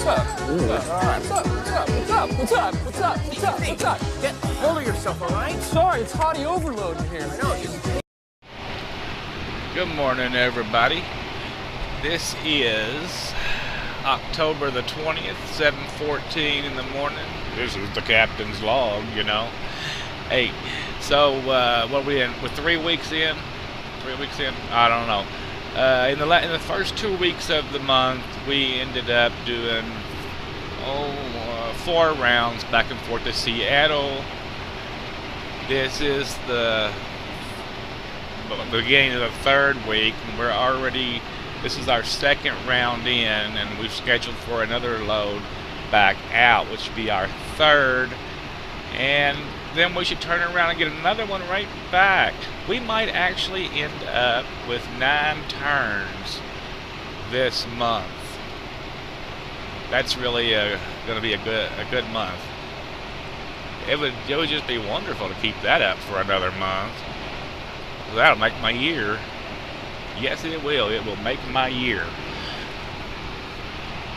What's up? What's up? What's up? What's up? What's up? What's up? What's up? What's up? Get hold of yourself, all right? Sorry, it's hottie overload in here. I know. Just... Good morning, everybody. This is October the 20th, 7:14 in the morning. This is the captain's log, you know. Hey, so what are we in? We're 3 weeks in. 3 weeks in. I don't know. In the first 2 weeks of the month, we ended up doing 4 rounds back and forth to Seattle. This is the beginning of the 3rd week, and this is our 2nd round in, and we've scheduled for another load back out, which would be our 3rd, and then we should turn around and get another one right back. We might actually end up with 9 turns this month. That's really going to be a good month. It would just be wonderful to keep that up for another month. That'll make my year. Yes, it will. It will make my year.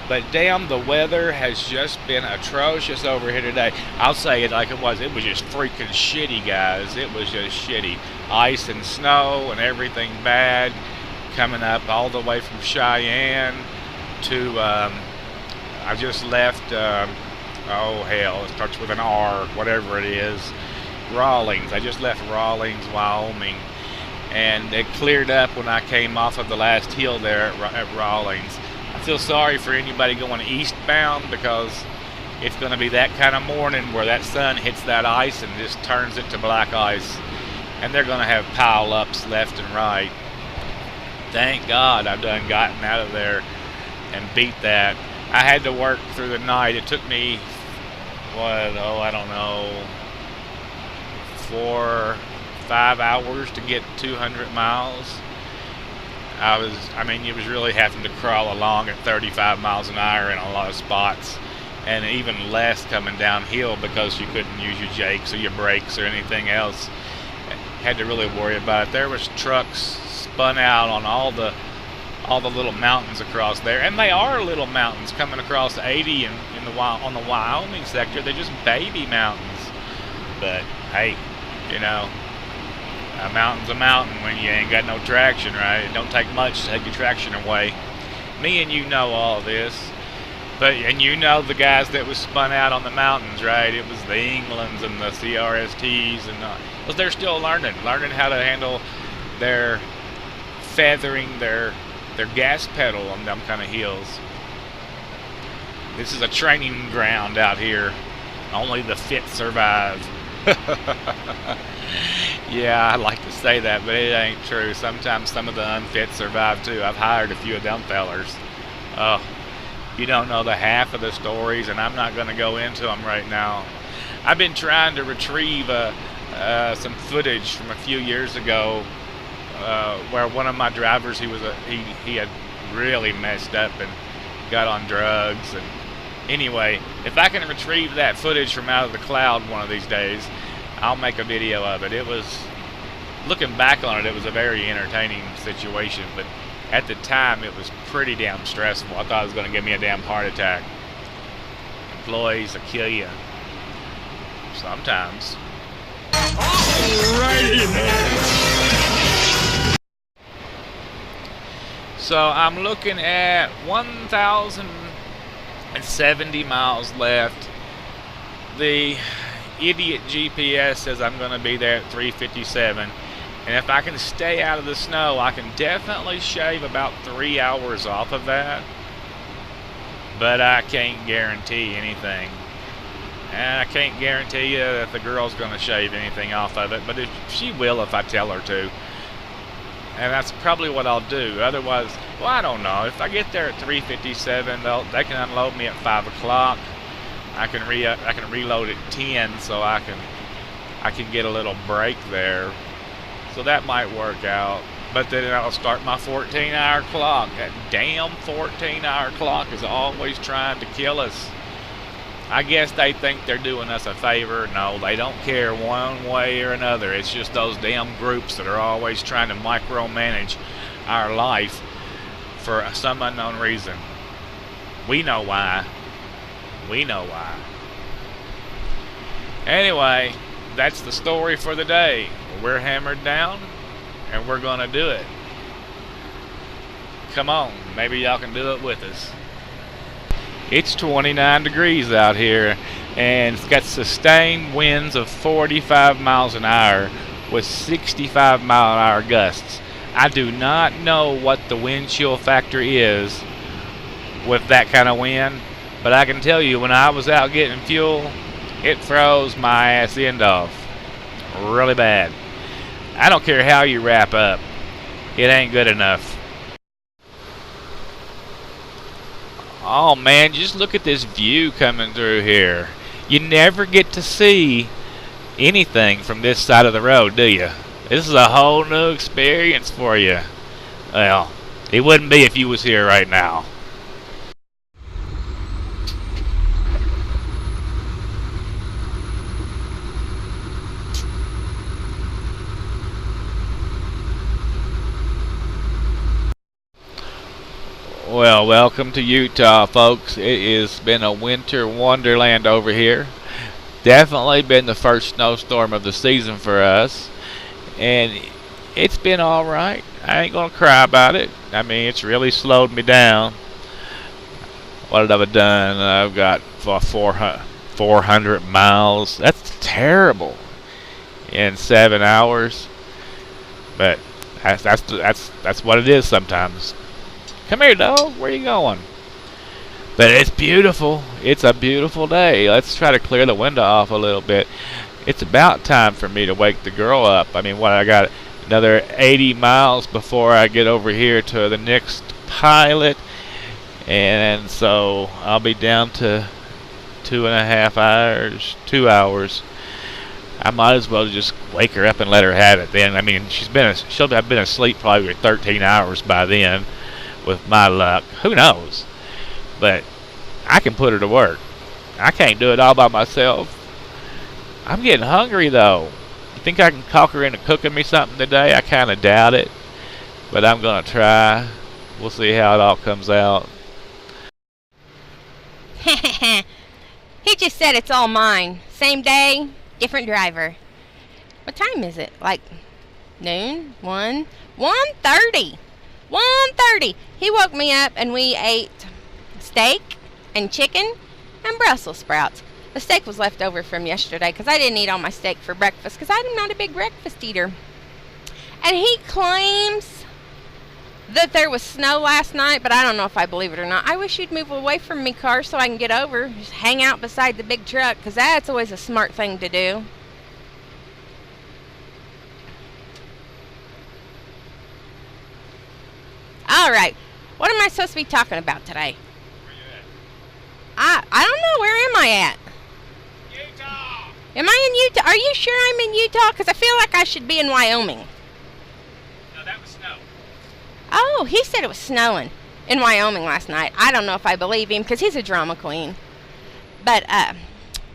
But damn, the weather has just been atrocious over here today. I'll say it like it was. It was just freaking shitty, guys. It was just shitty. Ice and snow and everything bad coming up all the way from Cheyenne to, I just left, oh hell, it starts with an R, whatever it is, Rawlings. I just left Rawlings, Wyoming. And it cleared up when I came off of the last hill there at Rawlings. I feel sorry for anybody going eastbound because it's going to be that kind of morning where that sun hits that ice and just turns it to black ice. And they're going to have pile-ups left and right. Thank God I've done gotten out of there and beat that. I had to work through the night. It took me, I don't know, 4-5 hours to get 200 miles. It was really having to crawl along at 35 miles an hour in a lot of spots, and even less coming downhill because you couldn't use your jakes or your brakes or anything else. Had to really worry about it. There was trucks spun out on all the little mountains across there, and they are little mountains coming across the 80 and on the Wyoming sector. They're just baby mountains, but hey, you know, a mountain's a mountain when you ain't got no traction, right? It don't take much to take your traction away. Me and you know all this, and you know the guys that was spun out on the mountains, right? It was the Englands and the CRSTs, and they're still learning how to handle their feathering their gas pedal on them kind of hills. This is a training ground out here. Only the fit survive. Yeah, I like to say that, but it ain't true. Sometimes some of the unfit survive too. I've hired a few of them fellers. You don't know the half of the stories, and I'm not going to go into them right now. I've been trying to retrieve some footage from a few years ago where one of my drivers, he had really messed up and got on drugs. And anyway, if I can retrieve that footage from out of the cloud one of these days, I'll make a video of it. It was, looking back on it, it was a very entertaining situation, but at the time it was pretty damn stressful. I thought it was going to give me a damn heart attack. Employees will kill you sometimes. Alrighty then. So I'm looking at 1,070 miles left. The idiot GPS says I'm going to be there at 3:57, and if I can stay out of the snow, I can definitely shave about 3 hours off of that, but I can't guarantee anything. And I can't guarantee you that the girl's going to shave anything off of it, but she will if I tell her to. And that's probably what I'll do. Otherwise, well, I don't know. If I get there at 3:57, they can unload me at 5 o'clock. I can reload at 10, so I can get a little break there. So that might work out. But then I'll start my 14-hour clock. That damn 14-hour clock is always trying to kill us. I guess they think they're doing us a favor. No, they don't care one way or another. It's just those damn groups that are always trying to micromanage our life for some unknown reason. We know why. We know why. Anyway, that's the story for the day. We're hammered down, and we're gonna do it. Come on, maybe y'all can do it with us. It's 29 degrees out here, and it's got sustained winds of 45 miles an hour with 65 mile an hour gusts. I do not know what the wind chill factor is with that kind of wind, but I can tell you when I was out getting fuel, it froze my ass end off really bad. I don't care how you wrap up, it ain't good enough. Oh man, just look at this view coming through here. You never get to see anything from this side of the road, do you? This is a whole new experience for you. Well, it wouldn't be if you was here right now. Well, welcome to Utah, folks. It has been a winter wonderland over here. Definitely been the first snowstorm of the season for us. And it's been alright. I ain't gonna cry about it. I mean, it's really slowed me down. What have I done? I've got 400 miles. That's terrible. In 7 hours. But that's what it is sometimes. Come here, dog. Where you going? But it's beautiful. It's a beautiful day. Let's try to clear the window off a little bit. It's about time for me to wake the girl up. I mean, I got another 80 miles before I get over here to the next pilot. And so I'll be down to 2.5 hours, 2 hours. I might as well just wake her up and let her have it then. I mean, she'll have been asleep probably 13 hours by then. With my luck, who knows? But I can put her to work. I can't do it all by myself. I'm getting hungry though. You think I can talk her into cooking me something today? I kind of doubt it, but I'm gonna try. We'll see how it all comes out. He just said it's all mine. Same day, different driver. What time is it? Like noon? 1:30. 1:30. He woke me up and we ate steak and chicken and Brussels sprouts. The steak was left over from yesterday because I didn't eat all my steak for breakfast because I'm not a big breakfast eater. And he claims that there was snow last night, but I don't know if I believe it or not. I wish you'd move away from me, car, so I can get over. Just hang out beside the big truck because that's always a smart thing to do. Alright, what am I supposed to be talking about today? Where you at? I don't know, where am I at? Utah! Am I in Utah? Are you sure I'm in Utah? Because I feel like I should be in Wyoming. No, that was snow. Oh, he said it was snowing in Wyoming last night. I don't know if I believe him because he's a drama queen. But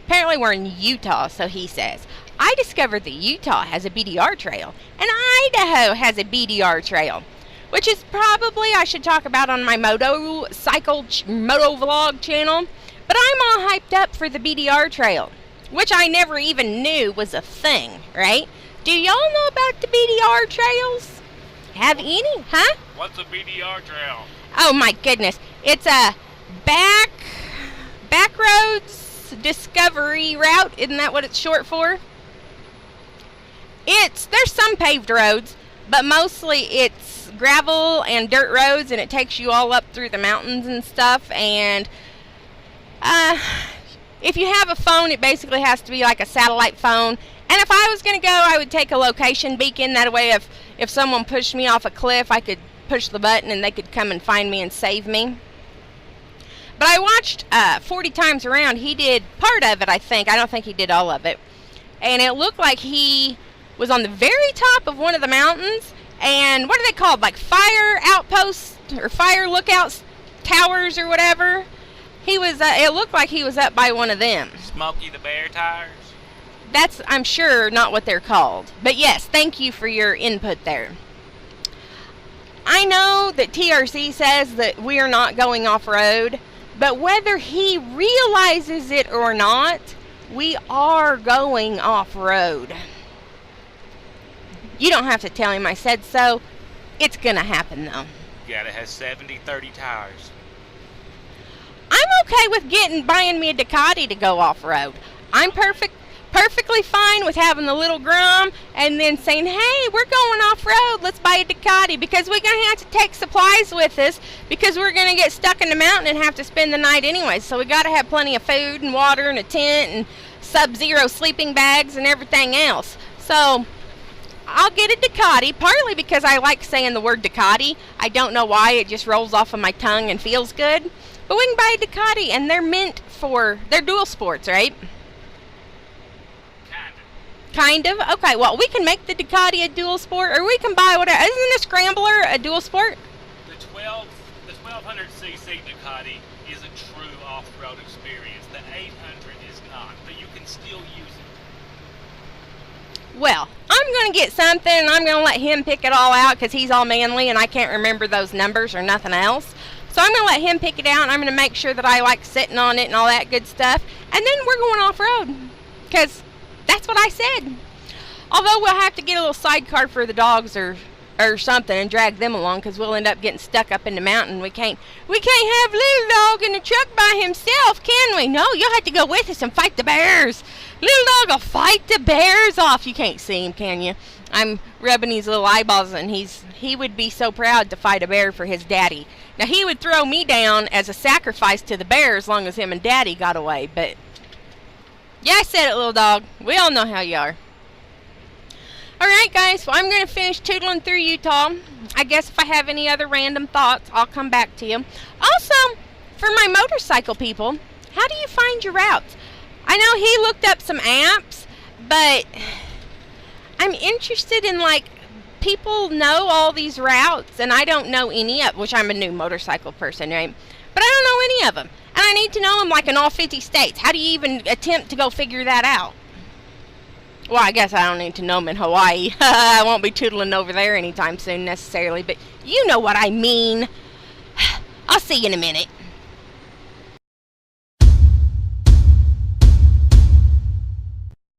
apparently we're in Utah, so he says. I discovered that Utah has a BDR trail, and Idaho has a BDR trail. Which is probably I should talk about on my moto vlog channel. But I'm all hyped up for the BDR trail, which I never even knew was a thing, right? Do y'all know about the BDR trails? Have any? Huh? What's a BDR trail? Oh my goodness. It's a back roads discovery route. Isn't that what it's short for? There's some paved roads, but mostly it's gravel and dirt roads, and it takes you all up through the mountains and stuff. And if you have a phone, it basically has to be like a satellite phone. And if I was going to go, I would take a location beacon. That way if someone pushed me off a cliff, I could push the button and they could come and find me and save me. But I watched 40 Times Around. He did part of it, I think. I don't think he did all of it. And it looked like he was on the very top of one of the mountains. And what are they called? Like fire outposts or fire lookouts towers or whatever. He was. It looked like he was up by one of them. Smokey the Bear tires? That's, I'm sure, not what they're called. But yes, thank you for your input there. I know that TRC says that we are not going off-road, But whether he realizes it or not, we are going off-road. You don't have to tell him I said so. It's going to happen, though. Yeah, it has 70-30 tires. I'm okay with buying me a Ducati to go off-road. I'm perfectly fine with having the little Grum and then saying, hey, we're going off-road, let's buy a Ducati, because we're going to have to take supplies with us because we're going to get stuck in the mountain and have to spend the night anyway. So we got to have plenty of food and water and a tent and sub-zero sleeping bags and everything else. So I'll get a Ducati, partly because I like saying the word Ducati. I don't know why, it just rolls off of my tongue and feels good. But we can buy a Ducati, and they're dual sports, right? Kind of? Okay, well, we can make the Ducati a dual sport, or we can buy whatever. Isn't a Scrambler a dual sport? The 1200cc Ducati is a true off-road experience. The 800 is not, but you can still use it. Well, I'm going to get something, and I'm going to let him pick it all out, because he's all manly, and I can't remember those numbers or nothing else. So I'm going to let him pick it out, and I'm going to make sure that I like sitting on it and all that good stuff. And then we're going off-road, because that's what I said. Although we'll have to get a little sidecar for the dogs or something and drag them along, because we'll end up getting stuck up in the mountain. We can't have little dog in the truck by himself, can we? No, you'll have to go with us and fight the bears. Little dog will fight the bears off. You can't see him, can you? I'm rubbing his little eyeballs, and he would be so proud to fight a bear for his daddy. Now, he would throw me down as a sacrifice to the bear as long as him and daddy got away, but yeah, I said it, little dog. We all know how you are. Alright, guys, well, I'm going to finish tootling through Utah. I guess if I have any other random thoughts, I'll come back to you. Also, for my motorcycle people, how do you find your routes? I know he looked up some apps, but I'm interested in, like, people know all these routes, and I don't know any of, which I'm a new motorcycle person, right? But I don't know any of them. And I need to know them, like, in all 50 states. How do you even attempt to go figure that out? Well, I guess I don't need to know them in Hawaii. I won't be tootling over there anytime soon necessarily, but you know what I mean. I'll see you in a minute.